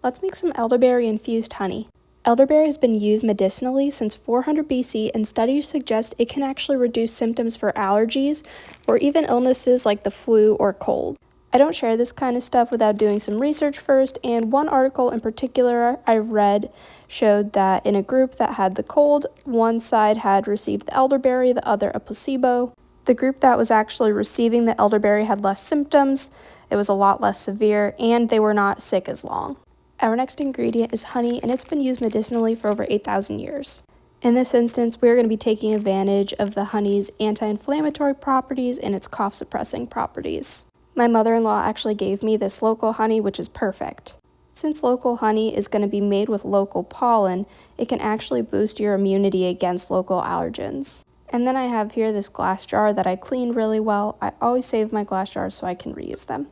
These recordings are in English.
Let's make some elderberry infused honey. Elderberry has been used medicinally since 400 BC, and studies suggest it can actually reduce symptoms for allergies or even illnesses like the flu or cold. I don't share this kind of stuff without doing some research first, and one article in particular I read showed that in a group that had the cold, one side had received the elderberry, the other a placebo. The group that was actually receiving the elderberry had less symptoms, it was a lot less severe, and they were not sick as long. Our next ingredient is honey, and it's been used medicinally for over 8,000 years. In this instance, we're going to be taking advantage of the honey's anti-inflammatory properties and its cough-suppressing properties. My mother-in-law actually gave me this local honey, which is perfect. Since local honey is going to be made with local pollen, it can actually boost your immunity against local allergens. And then I have here this glass jar that I cleaned really well. I always save my glass jars so I can reuse them.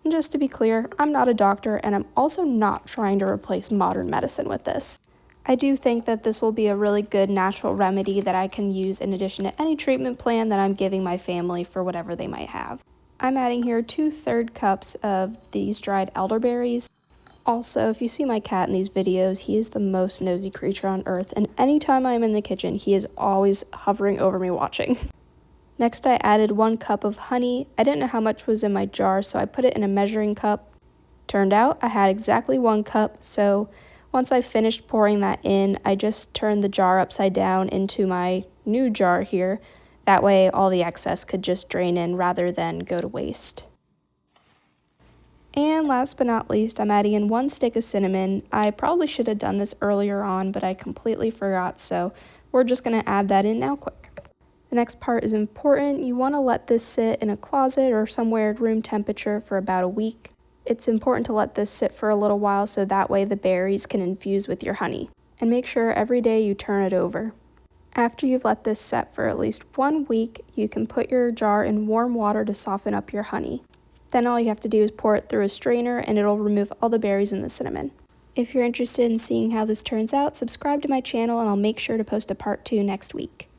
And just to be clear, I'm not a doctor, and I'm also not trying to replace modern medicine with this. I do think that this will be a really good natural remedy that I can use in addition to any treatment plan that I'm giving my family for whatever they might have. I'm adding here 2/3 cups of these dried elderberries. Also, if you see my cat in these videos, he is the most nosy creature on earth, and anytime I'm in the kitchen, he is always hovering over me watching. Next, I added 1 cup of honey. I didn't know how much was in my jar, so I put it in a measuring cup. Turned out I had exactly 1 cup, so once I finished pouring that in, I just turned the jar upside down into my new jar here. That way all the excess could just drain in rather than go to waste. And last but not least, I'm adding in 1 stick of cinnamon. I probably should have done this earlier on, but I completely forgot, so we're just going to add that in now quick. The next part is important. You want to let this sit in a closet or somewhere at room temperature for about a week. It's important to let this sit for a little while so that way the berries can infuse with your honey. And make sure every day you turn it over. After you've let this set for at least 1 week, you can put your jar in warm water to soften up your honey. Then all you have to do is pour it through a strainer and it'll remove all the berries and the cinnamon. If you're interested in seeing how this turns out, subscribe to my channel and I'll make sure to post a part 2 next week.